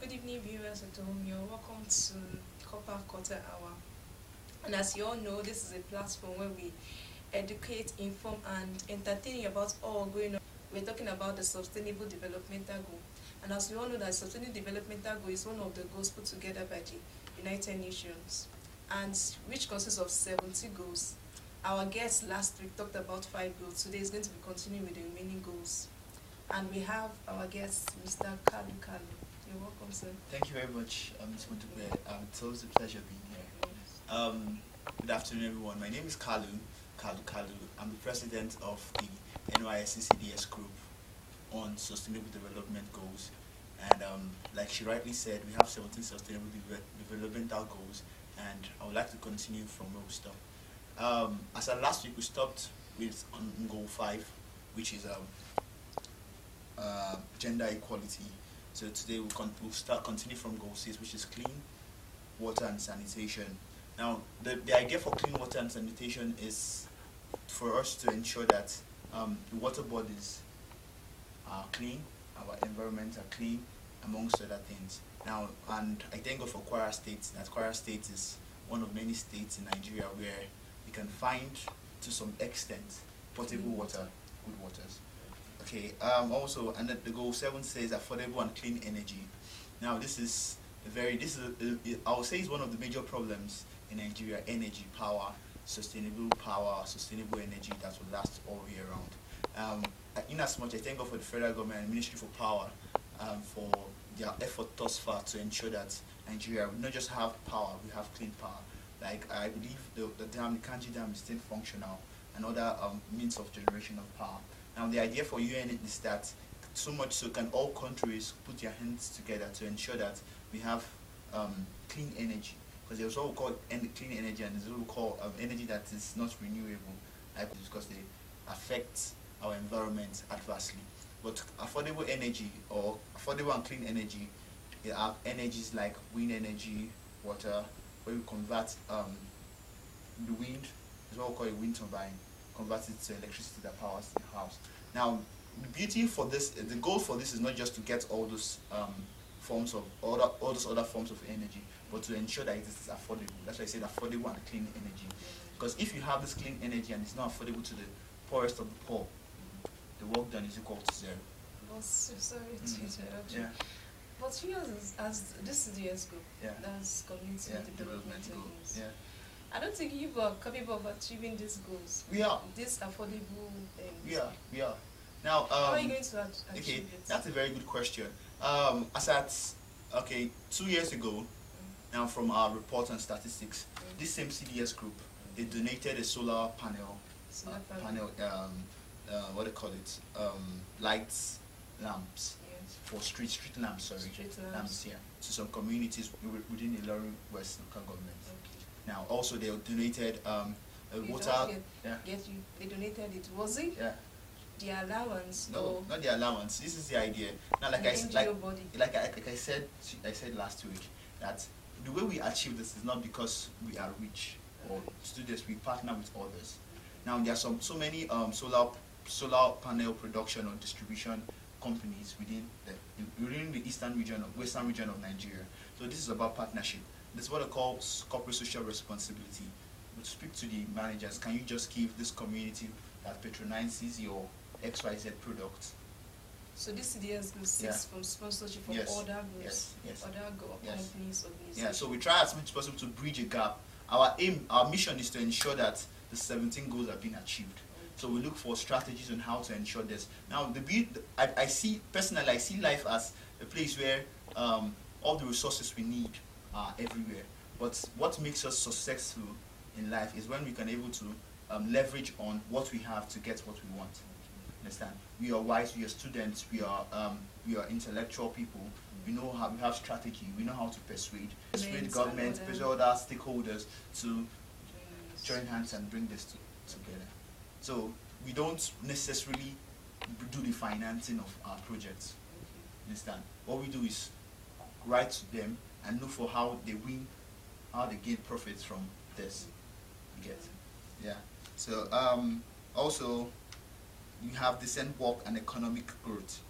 good evening, viewers at home. You're welcome to Copper Quarter Hour. And as you all know, this is a platform where we educate, inform, and entertain you about all going on. We're talking about the Sustainable Developmental Goal. And as we all know, that Sustainable Developmental Goal is one of the goals put together by the United Nations, and which consists of 70 goals. Our guest last week talked about 5 goals. Today is going to be continuing with the remaining goals. And we have our guest, Mr. Kalu Kalu. You're welcome, sir. Thank you very much, Ms. Muntugbe. It's always a pleasure being here. Good afternoon, everyone. My name is Kalu Kalu. I'm the president of the NYSC CDS group on Sustainable Development Goals. And like she rightly said, we have 17 Sustainable Developmental Goals, and I would like to continue from where we stopped. As of last week, we stopped with on Goal 5, which is gender equality. So today we'll continue from Goal 6, which is clean water and sanitation. Now, the idea for clean water and sanitation is for us to ensure that the water bodies are clean, our environment are clean, amongst other things. Now, and I thank God for Kwara State, that Kwara State is one of many states in Nigeria where you can find, to some extent, potable water, good waters. Okay, also, and the goal 7 says affordable and clean energy. Now, I would say is one of the major problems in Nigeria: energy, power, sustainable energy that will last all year round. In as much, I thank God for the federal government and Ministry for Power for their effort thus far to ensure that Nigeria will not just have power, we have clean power. Like, I believe the Kanji Dam is still functional, and other means of generation of power. Now, the idea for UN is that so much so can all countries put their hands together to ensure that we have clean energy. Because there's what we call clean energy, and there's what we call energy that is not renewable, like, because they affect our environment adversely. But affordable energy, or affordable and clean energy, there are energies like wind energy, water, where we convert the wind, is what we call a wind turbine, convert it to electricity that powers the house. Now, the beauty for this, the goal for this is not just to get all those forms of all those other forms of energy, but to ensure that it is affordable. That's why I said affordable and clean energy. Because if you have this clean energy and it's not affordable to the poorest of the poor, the work done is equal to 0. Well, sorry to interrupt you. Yeah. But yours as this CDS group, Yeah. that's Community Development Goals. Yeah. I don't think you are capable of achieving these goals. We are. This affordable things. We are. Now, how are you going to achieve it? That's a very good question. 2 years ago, now from our report on statistics, this same CDS group, they donated a solar panel, what do you call it? Lights, lamps, yes. For street lamps, sorry. Street lamps, yeah, to some communities within the Ilorin West local government. Okay. Now, also they donated water. They donated it. Was it? Yeah. The allowance? No, not the allowance. This is the idea. Now, like I said last week, that the way we achieve this is not because we are rich or students. We partner with others. Now, there are so many solar panel production or distribution companies within the eastern region or western region of Nigeria. So this is about partnership. This is what I call corporate social responsibility. We speak to the managers. Can you just give this community that patronizes your XYZ product? So this CDS group seeks from sponsorship from other groups, other companies, organizations. Yeah, so we try as much as possible to bridge a gap. Our mission is to ensure that the 17 goals are being achieved. So we look for strategies on how to ensure this. Now, I see life as a place where all the resources we need are everywhere. But what makes us successful in life is when we can able to leverage on what we have to get what we want. Understand? We are wise, we are students, we are intellectual people. We know how, we have strategy, we know how to persuade government, persuade other stakeholders to join hands and bring this together. So we don't necessarily do the financing of our projects. Understand? What we do is write to them and look for how they win, how they gain profits from this. You get? Yeah. So also, you have decent work and economic growth.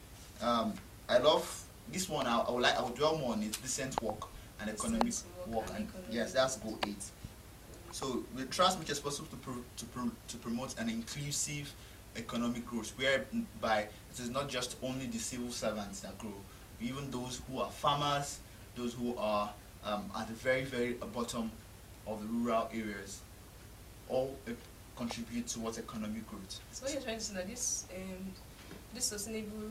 I love this one I would dwell more on it: decent work and economic work. And yes, that's goal 8. So we try as much as possible to promote an inclusive economic growth, whereby it is not just only the civil servants that grow, even those who are farmers, those who are at the very, very bottom of the rural areas, all contribute towards economic growth. So what you're trying to say that this sustainable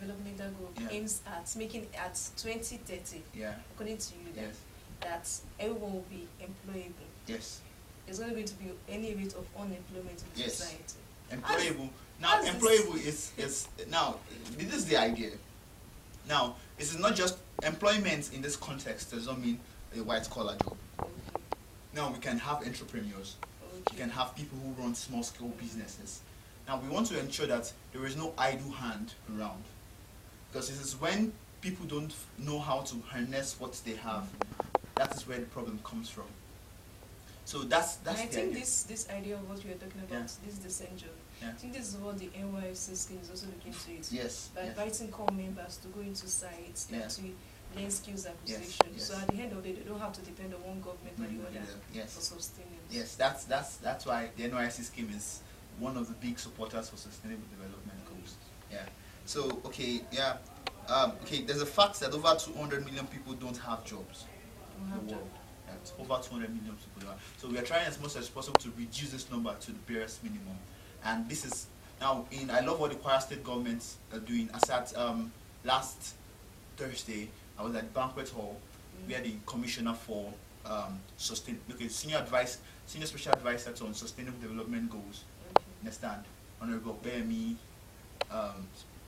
developmental goal aims at making at 2030, according to you, that everyone will be employable. Yes. There's not going to be any rate of unemployment in society. Employable. Now, employable is now. This is the idea. Now, this is not just employment in this context. Does not mean a white collar job. Okay. Now, we can have entrepreneurs. We can have people who run small scale businesses. Now, we want to ensure that there is no idle hand around, because this is when people don't know how to harness what they have. That is where the problem comes from. So that's and I the think idea. this idea of what we are talking about, this is the central. I think this is what the NYSC scheme is also looking to it. Yes. By inviting core members to go into sites and to learn skills acquisition. Yes. So at the end of the day, they don't have to depend on one government or the other for sustenance. Yes, that's why the NYSC scheme is one of the big supporters for sustainable development goals. Yeah. So okay, there's a fact that over 200 million people don't have jobs. Over 200 million people. So we are trying as much as possible to reduce this number to the barest minimum. And this is now I love what the Kwara State governments are doing. As at last Thursday, I was at Banquet Hall. We had the commissioner for senior special advisor on sustainable development goals. Understand? Honorable Bemi,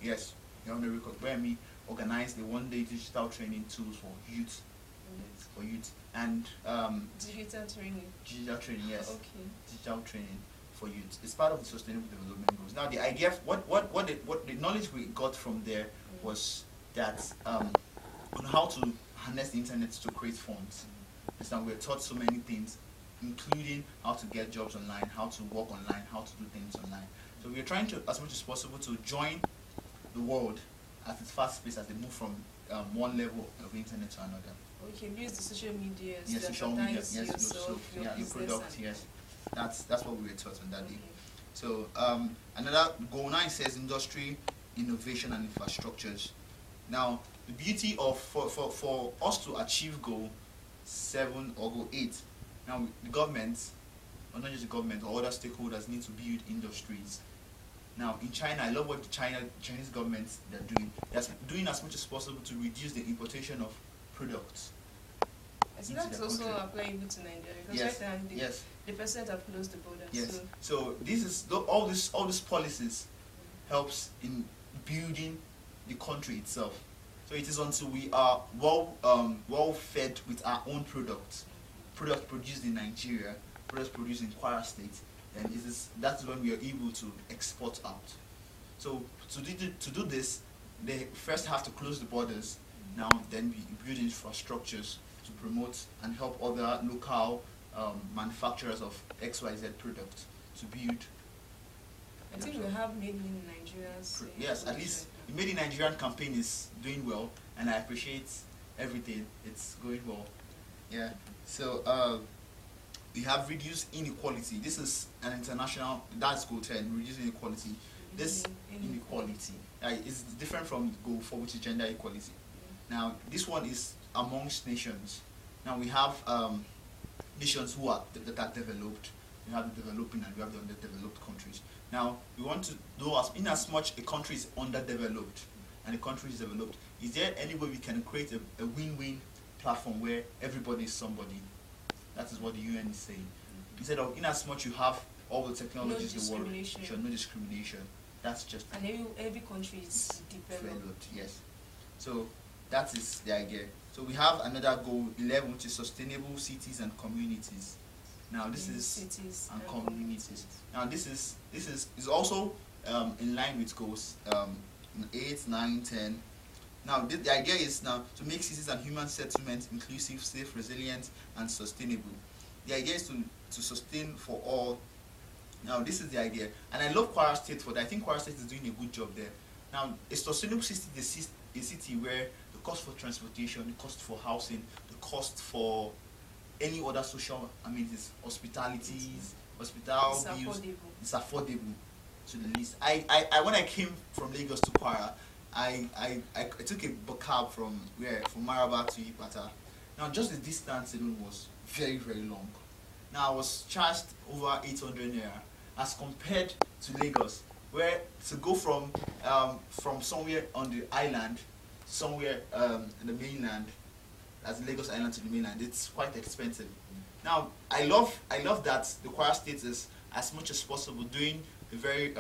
yes, the Honorable Bemi organized the one-day digital training tools for youth. And digital training. Digital training, yes. Okay. Digital training for youth. It's part of the sustainable development goals. Now the idea, what the knowledge we got from there was that on how to harness the internet to create funds. Understand? We're taught so many things, including how to get jobs online, how to work online, how to do things online. So we're trying to, as much as possible, to join the world at its fast pace as they move from one level of the internet to another. We can use the social media. Yes, social media. Yes, your product. Yes, that's what we were taught on that day. So another goal 9 says industry, innovation, and infrastructures. Now the beauty of for us to achieve goal 7 or goal 8, now the government, or not just the government, or other stakeholders need to build industries. Now in China, I love what the Chinese government they're doing. They're doing as much as possible to reduce the importation of products. I think that's also applicable to Nigeria, because right now the president have closed the borders. Yes. So this is all these policies helps in building the country itself. So it is until we are well fed with our own products produced in Nigeria, products produced in Kwara State, then that's when we are able to export out. So to do this, they first have to close the borders. Now then we build infrastructures to promote and help other local manufacturers of XYZ products to build. I think we have made in Nigeria's. Yes, at least the Made in Nigerian campaign is doing well, and I appreciate everything. It's going well. Yeah. So we have reduced inequality. This is an international. That's goal 10. Reducing inequality. This inequality is different from goal 4, which is gender equality. Now this one is amongst nations. Now we have nations who are that are developed. We have the developing and we have the underdeveloped countries. Now we want to know, as much a country is underdeveloped and a country is developed, is there any way we can create a win-win platform where everybody is somebody? That is what the UN is saying. Instead of, in as much you have all the technologies in the world, no discrimination. That's just, and every country is developed. Yes. So that is the idea. So we have another goal 11, which is sustainable cities and communities. Now this is cities and communities. Now this is also in line with goals 8, 9, 10. Now the idea is now to make cities and human settlements inclusive, safe, resilient, and sustainable. The idea is to sustain for all. Now this is the idea, and I love Kwara State for that. I think Kwara State is doing a good job there. Now a sustainable city is a city where cost for transportation, the cost for housing, the cost for any other social amenities, hospitalities, hospital It's bills. affordable. It's affordable to the least. I when I came from Lagos to Kwara, I took a cab from Maraba to Ipata. Now just the distance alone was very, very long. Now I was charged over 800 naira as compared to Lagos, where to go from somewhere on the island, somewhere in the mainland, as Lagos Island to the mainland, it's quite expensive. Now I love that the Kwara State is as much as possible doing a very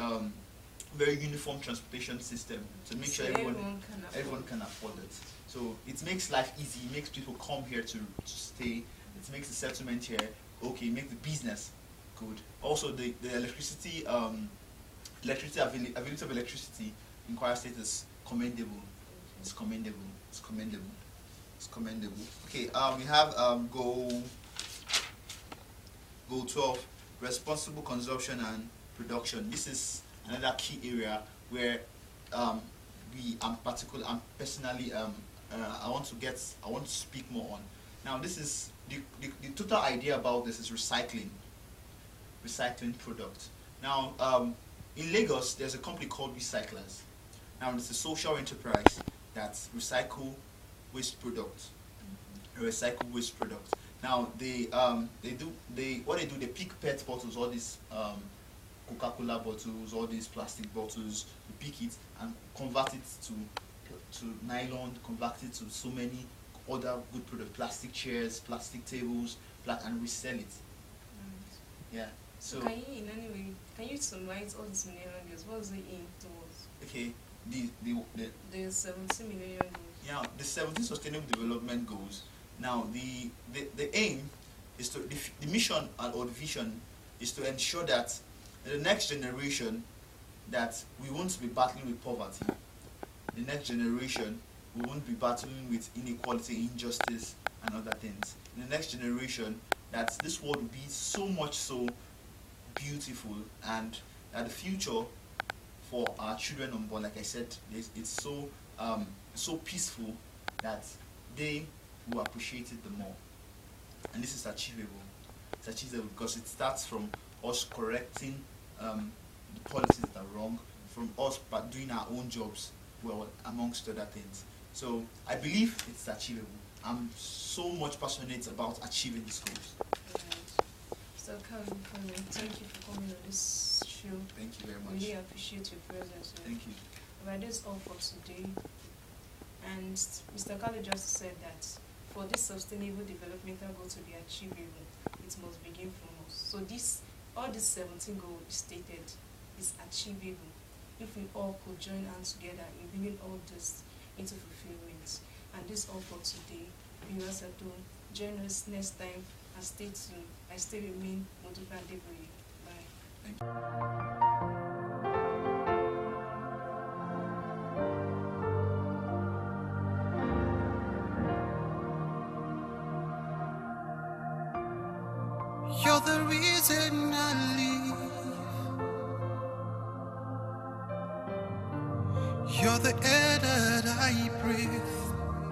uniform transportation system to make sure everyone can afford it. So it makes life easy. It makes people come here to stay. It makes the settlement here okay. Make the business good. Also, the electricity availability of electricity in Kwara State is commendable. It's commendable. It's commendable. It's commendable. Okay. We have goal 12, responsible consumption and production. This is another key area where I'm personally I want to speak more on. Now this is the total idea about this is recycling product. Now in Lagos there's a company called Recyclers. Now it's a social enterprise that recycle waste products. Recycle waste products. Now they pick PET bottles, all these Coca-Cola bottles, all these plastic bottles, they pick it and convert it to nylon, convert it to so many other good products, plastic chairs, plastic tables, and resell it. Yeah. So can you in any way summarize all these millennium goals? What's the aim towards? Okay, the 17 millennium goals. Yeah, the 17 sustainable development goals. Now the aim is to the mission or the vision is to ensure that the next generation that we won't be battling with poverty. The next generation we won't be battling with inequality, injustice, and other things. In the next generation, that this world will be so much so beautiful, and that the future for our children unborn, like I said, it's so peaceful that they will appreciate it the more. And this is achievable. It's achievable because it starts from us correcting the policies that are wrong, from us but doing our own jobs well, amongst other things. So I believe it's achievable. I'm so much passionate about achieving these goals. So Kalu, thank you for coming on this show. Thank you very much. Really appreciate your presence. Thank you. Well, that's all for today. And Mr. Kalu just said that for this sustainable developmental goal to be achievable, it must begin from us. So all these 17 goals stated is achievable if we all could join hands together in bringing all this into fulfillment. And this all for today. Viewers at home, join us next time and stay tuned. I still remain Moduka Deboye. Bye. Thank you. You're the reason I live. You're the air that I breathe.